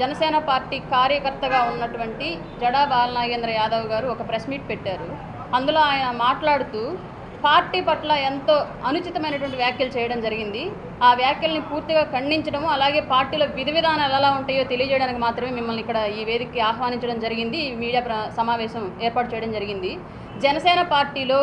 Janasena party కార్యకర్తగా ఉన్నటువంటి జడా బాలనాగేంద్ర యాదవ్ గారు ఒక ప్రెస్ మీట్ పెట్టారు. అందులో ఆయన మాట్లాడుతూ పార్టీ పట్ల ఎంతో అనుచితమైనటువంటి వ్యాఖ్యలు చేయడం జరిగింది. ఆ వ్యాఖ్యల్ని పూర్తిగా ఖండించడము, అలాగే పార్టీలో విధి విధానాలు ఎలా ఉంటాయో తెలియజేయడానికి మాత్రమే మిమ్మల్ని ఇక్కడ ఈ వేదికకి ఆహ్వానించడం జరిగింది. ఈ మీడియా సమావేశం ఏర్పాటు చేయడం జరిగింది. జనసేన పార్టీలో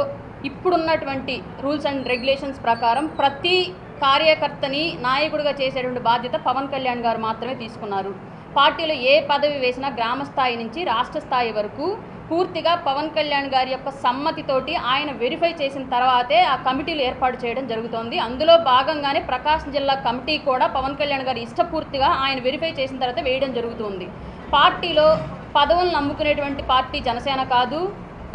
ఇప్పుడున్నటువంటి రూల్స్ అండ్ రెగ్యులేషన్స్ ప్రకారం ప్రతి కార్యకర్తని నాయకుడిగా చేసేటువంటి బాధ్యత పవన్ కళ్యాణ్ గారు మాత్రమే తీసుకున్నారు. పార్టీలో ఏ పదవి వేసినా గ్రామ స్థాయి నుంచి రాష్ట్ర స్థాయి వరకు పూర్తిగా పవన్ కళ్యాణ్ గారి యొక్క సమ్మతితోటి ఆయన వెరిఫై చేసిన తర్వాతే ఆ కమిటీలు ఏర్పాటు చేయడం జరుగుతోంది. అందులో భాగంగానే ప్రకాశం జిల్లా కమిటీ కూడా పవన్ కళ్యాణ్ గారి ఇష్టపూర్తిగా ఆయన వెరిఫై చేసిన తర్వాత వేయడం జరుగుతుంది. పార్టీలో పదవులను నమ్ముకునేటువంటి పార్టీ జనసేన కాదు,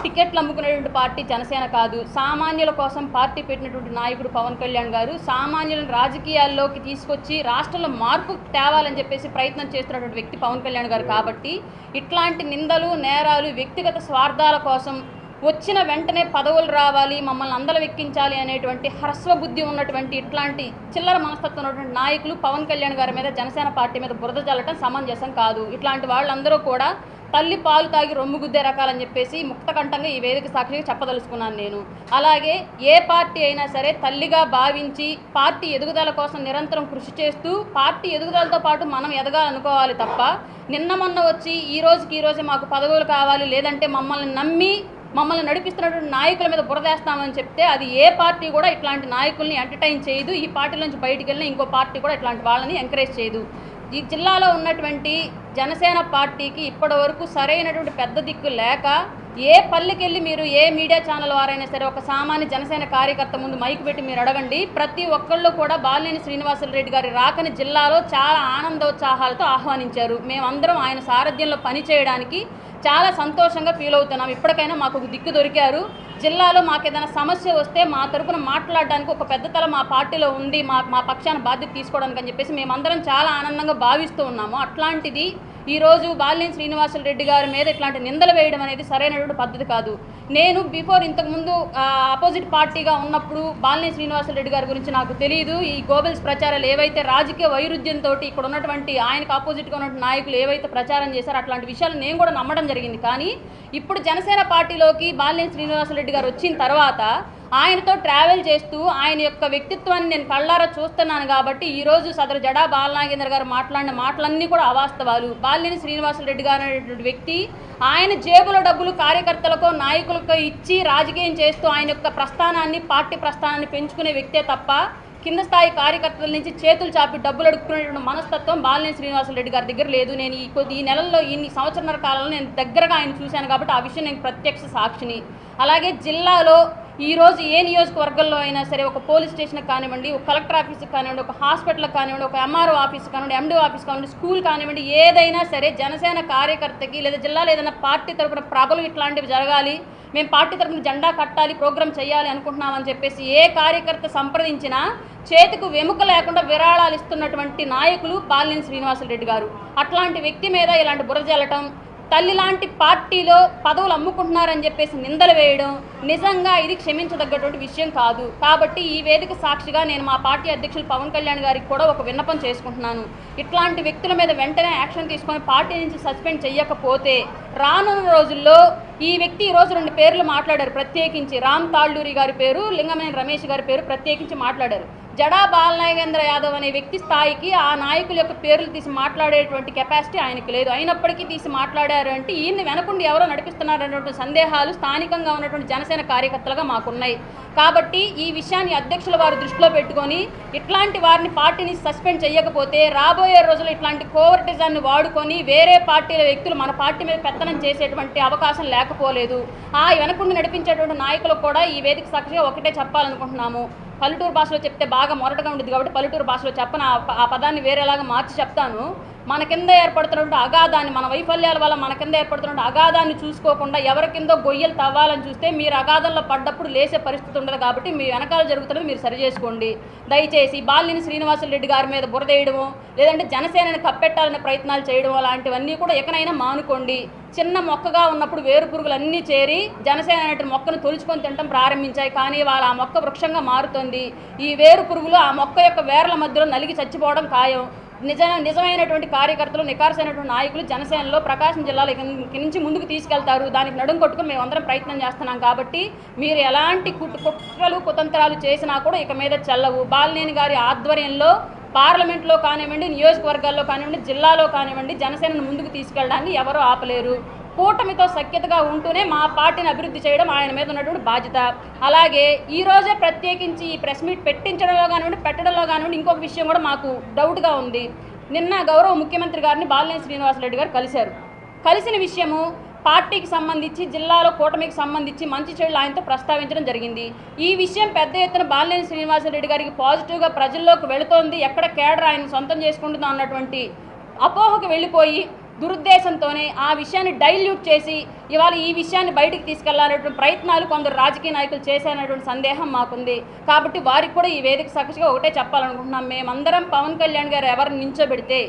టికెట్లు అమ్ముకునేటువంటి పార్టీ జనసేన కాదు. సామాన్యుల కోసం పార్టీ పెట్టినటువంటి నాయకుడు పవన్ కళ్యాణ్ గారు సామాన్యులను రాజకీయాల్లోకి తీసుకొచ్చి రాష్ట్రంలో మార్పు తేవాలని చెప్పేసి ప్రయత్నం చేస్తున్నటువంటి వ్యక్తి పవన్ కళ్యాణ్ గారు. కాబట్టి ఇట్లాంటి నిందలు, నేరాలు, వ్యక్తిగత స్వార్థాల కోసం వచ్చిన వెంటనే పదవులు రావాలి, మమ్మల్ని అందల వెక్కించాలి అనేటువంటి హ్రస్వ బుద్ధి ఉన్నటువంటి ఇట్లాంటి చిల్లర మనస్తత్వం ఉన్నటువంటి నాయకులు పవన్ కళ్యాణ్ గారి మీద, జనసేన పార్టీ మీద బురద జల్లటం సమంజసం కాదు. ఇట్లాంటి వాళ్ళందరూ కూడా తల్లి పాలు తాగి రొమ్ము గుద్దే రకాలని చెప్పేసి ముక్తకంఠంగా ఈ వేదిక సాక్షిగా చెప్పదలుచుకున్నాను నేను. అలాగే ఏ పార్టీ అయినా సరే తల్లిగా భావించి పార్టీ ఎదుగుదల కోసం నిరంతరం కృషి చేస్తూ పార్టీ ఎదుగుదలతో పాటు మనం ఎదగాలనుకోవాలి తప్ప నిన్న మొన్న వచ్చి ఈ రోజే మాకు పదవులు కావాలి, లేదంటే మమ్మల్ని నడిపిస్తున్నటువంటి నాయకుల మీద బురదేస్తామని చెప్తే అది ఏ పార్టీ కూడా ఇట్లాంటి నాయకుల్ని ఎంటర్టైన్ చేయదు. ఈ పార్టీ నుంచి బయటికి వెళ్ళిన ఇంకో పార్టీ కూడా ఇట్లాంటి వాళ్ళని ఎంకరేజ్ చేయదు. ఈ జిల్లాలో ఉన్నటువంటి జనసేన పార్టీకి ఇప్పటి వరకు సరైనటువంటి పెద్ద దిక్కు లేక ఏ పల్లెకెళ్ళి మీరు ఏ మీడియా ఛానల్ వారైనా సరే ఒక సామాన్య జనసేన కార్యకర్త ముందు మైకు పెట్టి మీరు అడగండి, ప్రతి ఒక్కళ్ళు కూడా బాలినేని శ్రీనివాసులు గారి రాకని జిల్లాలో చాలా ఆనందోత్సాహాలతో ఆహ్వానించారు. మేమందరం ఆయన సారథ్యంలో పనిచేయడానికి చాలా సంతోషంగా ఫీల్ అవుతున్నాం. ఇప్పటికైనా మాకు ఒక దిక్కు దొరికారు. జిల్లాలో మాకు ఏదైనా సమస్య వస్తే మా తరపున మాట్లాడడానికి ఒక పెద్ద తల మా పార్టీలో ఉంది, మా పక్షాన బాధ్యత తీసుకోవడానికి అని చెప్పేసి మేమందరం చాలా ఆనందంగా భావిస్తూ ఉన్నాము. అట్లాంటిది ఈరోజు బాలినేని శ్రీనివాసులు గారి మీద ఇట్లాంటి నిందలు వేయడం అనేది సరైనటువంటి పద్ధతి కాదు. నేను ఇంతకుముందు అపోజిట్ పార్టీగా ఉన్నప్పుడు బాలినేని శ్రీనివాసులు గారి గురించి నాకు తెలియదు. ఈ గోబెల్స్ ప్రచారాలు ఏవైతే రాజకీయ వైరుధ్యంతో ఇక్కడ ఉన్నటువంటి ఆయనకు ఆపోజిట్గా ఉన్నటువంటి నాయకులు ఏవైతే ప్రచారం చేశారో అట్లాంటి విషయాలు నేను కూడా నమ్మడం జరిగింది. కానీ ఇప్పుడు జనసేన పార్టీలోకి బాలినేని శ్రీనివాసులు గారు వచ్చిన తర్వాత ఆయనతో ట్రావెల్ చేస్తూ ఆయన యొక్క వ్యక్తిత్వాన్ని నేను కళ్ళారా చూస్తున్నాను. కాబట్టి ఈరోజు సదరు జడా బాలనాగేంద్ర గారు మాట్లాడిన మాటలన్నీ కూడా అవాస్తవాలు. బాలినేని శ్రీనివాసులు గారు అనేటువంటి వ్యక్తి ఆయన జేబులో డబ్బులు కార్యకర్తలకో నాయకులకో ఇచ్చి రాజకీయం చేస్తూ ఆయన యొక్క పార్టీ ప్రస్థానాన్ని పెంచుకునే వ్యక్తే తప్ప కింద స్థాయి కార్యకర్తల నుంచి చేతులు చాపి డబ్బులు అడుక్కునేటువంటి మనస్తత్వం బాలినేని శ్రీనివాసులు గారి దగ్గర లేదు. నేను ఈ నెలల్లో ఇన్ని సంవత్సరాల కాలంలో నేను దగ్గరగా ఆయన చూశాను కాబట్టి ఆ విషయం నేను ప్రత్యక్ష సాక్షిని. అలాగే జిల్లాలో ఈరోజు ఏ నియోజకవర్గంలో అయినా సరే ఒక పోలీస్ స్టేషన్కి కానివ్వండి, ఒక కలెక్టర్ ఆఫీస్కి కానివ్వండి, ఒక హాస్పిటల్కి కానివ్వండి, ఒక ఎంఆర్ఓ ఆఫీస్ కానివ్వండి, ఎండిఓ ఆఫీస్ కానివ్వండి, స్కూల్ కానివ్వండి, ఏదైనా సరే జనసేన కార్యకర్తకి లేదా జిల్లాలో ఏదైనా పార్టీ తరపున ప్రభలు ఇట్లాంటివి జరగాలి, మేము పార్టీ తరపున జెండా కట్టాలి, ప్రోగ్రాం చేయాలి అనుకుంటున్నామని చెప్పేసి ఏ కార్యకర్త సంప్రదించినా చేతికి వెముక లేకుండా విరాళాలు ఇస్తున్నటువంటి నాయకులు బాలినేని శ్రీనివాసులు గారు. అట్లాంటి వ్యక్తి మీద ఇలాంటి బురద జల్లటం, తల్లి లాంటి పార్టీలో పదవులు అమ్ముకుంటున్నారని చెప్పేసి నిందలు వేయడం నిజంగా ఇది క్షమించదగ్గటువంటి విషయం కాదు. కాబట్టి ఈ వేదిక సాక్షిగా నేను మా పార్టీ అధ్యక్షులు పవన్ కళ్యాణ్ గారికి కూడా ఒక విన్నపం చేసుకుంటున్నాను. ఇట్లాంటి వ్యక్తుల మీద వెంటనే యాక్షన్ తీసుకొని పార్టీ నుంచి సస్పెండ్ చేయకపోతే రానున్న రోజుల్లో ఈ వ్యక్తి ఈరోజు 2 పేర్లు మాట్లాడారు ప్రత్యేకించి, రామ్ తాళ్ళూరి గారి పేరు, లింగమనేని రమేష్ గారి పేరు ప్రత్యేకించి మాట్లాడారు. జడా బాలనాగేంద్ర యాదవ్ అనే వ్యక్తి స్థాయికి ఆ నాయకుల యొక్క పేర్లు తీసి మాట్లాడేటువంటి కెపాసిటీ ఆయనకు లేదు. అయినప్పటికీ తీసి మాట్లాడారు అంటే ఈయన్ని వెనకుండి ఎవరో నడిపిస్తున్నారనేటువంటి సందేహాలు స్థానికంగా ఉన్నటువంటి జనసేన కార్యకర్తలుగా మాకున్నాయి. కాబట్టి ఈ విషయాన్ని అధ్యక్షుల వారు దృష్టిలో పెట్టుకొని ఇట్లాంటి వారిని పార్టీని సస్పెండ్ చేయకపోతే రాబోయే రోజుల్లో ఇట్లాంటి కోవర్టిజాన్ని వాడుకొని వేరే పార్టీల వ్యక్తులు మన పార్టీ మీద పెత్తనం చేసేటువంటి అవకాశం లేకపోలేదు. ఆ వెనకుండి నడిపించేటువంటి నాయకులకు కూడా ఈ వేదిక సాక్షిగా ఒకటే చెప్పాలనుకుంటున్నాము. పల్లెటూరు భాషలో చెప్తే బాగా మొరటగా ఉంటుంది కాబట్టి పల్లెటూరు భాషలో చెప్పను, ఆ పదాన్ని వేరేలాగా మార్చి చెప్తాను. మన కింద ఏర్పడుతున్నటువంటి అగాధాన్ని, మన వైఫల్యాల వల్ల మన కింద ఏర్పడుతున్న అగాధాన్ని చూసుకోకుండా ఎవరి కిందో గొయ్యలు తవ్వాలని చూస్తే మీరు అగాధంలో పడ్డప్పుడు లేసే పరిస్థితి ఉండదు. కాబట్టి మీ వెనకాల జరుగుతున్నది మీరు సరి చేసుకోండి. దయచేసి బాలినేని శ్రీనివాసులు గారి మీద బురదేయడమో లేదంటే జనసేనని కప్పెట్టాలనే ప్రయత్నాలు చేయడం అలాంటివన్నీ కూడా ఎకనైనా మానుకోండి. చిన్న మొక్కగా ఉన్నప్పుడు వేరు పురుగులు అన్నీ చేరి జనసేన అనే మొక్కను తొలుచుకొని తినడం ప్రారంభించాయి. కానీ వాళ్ళ ఆ మొక్క వృక్షంగా మారుతుంది. ఈ వేరు పురుగులు ఆ మొక్క యొక్క వేర్ల మధ్యలో నలిగి చచ్చిపోవడం ఖాయం. నిజమైనటువంటి కార్యకర్తలు, నికార్సైనటువంటి నాయకులు జనసేనలో ప్రకాశం జిల్లాలో ఇక్కడి నుంచి ముందుకు తీసుకెళ్తారు. దానికి నడుం కొట్టుకుని మేమందరం ప్రయత్నం చేస్తున్నాం. కాబట్టి మీరు ఎలాంటి కుట్రలు కుతంత్రాలు చేసినా కూడా ఇక మీద చెల్లవు. బాలినేని గారి ఆధ్వర్యంలో పార్లమెంట్లో కానివ్వండి, నియోజకవర్గాల్లో కానివ్వండి, జిల్లాలో కానివ్వండి జనసేనను ముందుకు తీసుకెళ్ళడాన్ని ఎవరూ ఆపలేరు. కూటమితో సఖ్యతగా ఉంటూనే మా పార్టీని అభివృద్ధి చేయడం ఆయన మీద ఉన్నటువంటి బాధ్యత. అలాగే ఈరోజే ప్రత్యేకించి ఈ ప్రెస్ మీట్ పెట్టించడంలో కానివ్వండి, పెట్టడంలో కానివ్వండి ఇంకొక విషయం కూడా మాకు డౌట్గా ఉంది. నిన్న గౌరవ ముఖ్యమంత్రి గారిని బాలినేని శ్రీనివాసరెడ్డి గారు కలిసిన విషయము పార్టీకి సంబంధించి, జిల్లాలో కూటమికి సంబంధించి మంచి చెడులు ఆయనతో ప్రస్తావించడం జరిగింది. ఈ విషయం పెద్ద ఎత్తున బాలినేని శ్రీనివాసరెడ్డి గారికి పాజిటివ్గా ప్రజల్లోకి వెళుతోంది, ఎక్కడ కేడర్ ఆయన సొంతం చేసుకుంటుందో అన్నటువంటి అపోహకు వెళ్ళిపోయి దురుద్దేశంతోనే ఆ విషయాన్ని డైల్యూట్ చేసి ఇవాళ ఈ విషయాన్ని బయటికి తీసుకెళ్లాలనేటువంటి ప్రయత్నాలు కొందరు రాజకీయ నాయకులు చేశారనేటువంటి సందేహం మాకుంది. కాబట్టి వారికి కూడా ఈ వేదిక సాక్షిగా ఒకటే చెప్పాలనుకుంటున్నాం. మేమందరం పవన్ కళ్యాణ్ గారు ఎవరిని నించోబెడితే,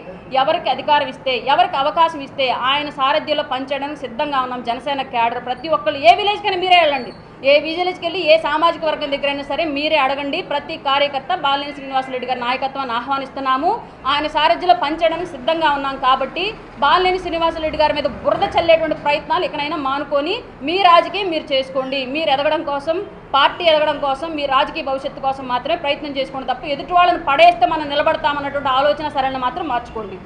ఎవరికి అధికారం ఇస్తే, ఎవరికి అవకాశం ఇస్తే ఆయన సారథ్యంలో పనిచేయడానికి సిద్ధంగా ఉన్నాం. జనసేన క్యాడర్ ప్రతి ఒక్కళ్ళు ఏ విలేజ్కైనా మీరే వెళ్ళండి, ఏ విజిలెన్స్కి వెళ్ళి ఏ సామాజిక వర్గం దగ్గరైనా సరే మీరే అడగండి. ప్రతి కార్యకర్త బాలినేని శ్రీనివాసరెడ్డి గారి నాయకత్వాన్ని ఆహ్వానిస్తున్నాము. ఆయన సారథ్యంలో పనిచేయడానికి సిద్ధంగా ఉన్నాం. కాబట్టి బాలినేని శ్రీనివాసరెడ్డి గారి మీద బురద చల్లేటువంటి ప్రయత్నాలు ఇకనైనా మానుకొని మీ రాజకీయం మీరు చేసుకోండి. మీరు ఎదగడం కోసం, పార్టీ ఎదగడం కోసం, మీ రాజకీయ భవిష్యత్తు కోసం మాత్రమే ప్రయత్నం చేసుకోండి తప్ప ఎదుటి వాళ్ళని పడేస్తే మనం నిలబడతామన్నటువంటి ఆలోచన సరైన మాత్రం మార్చుకోండి.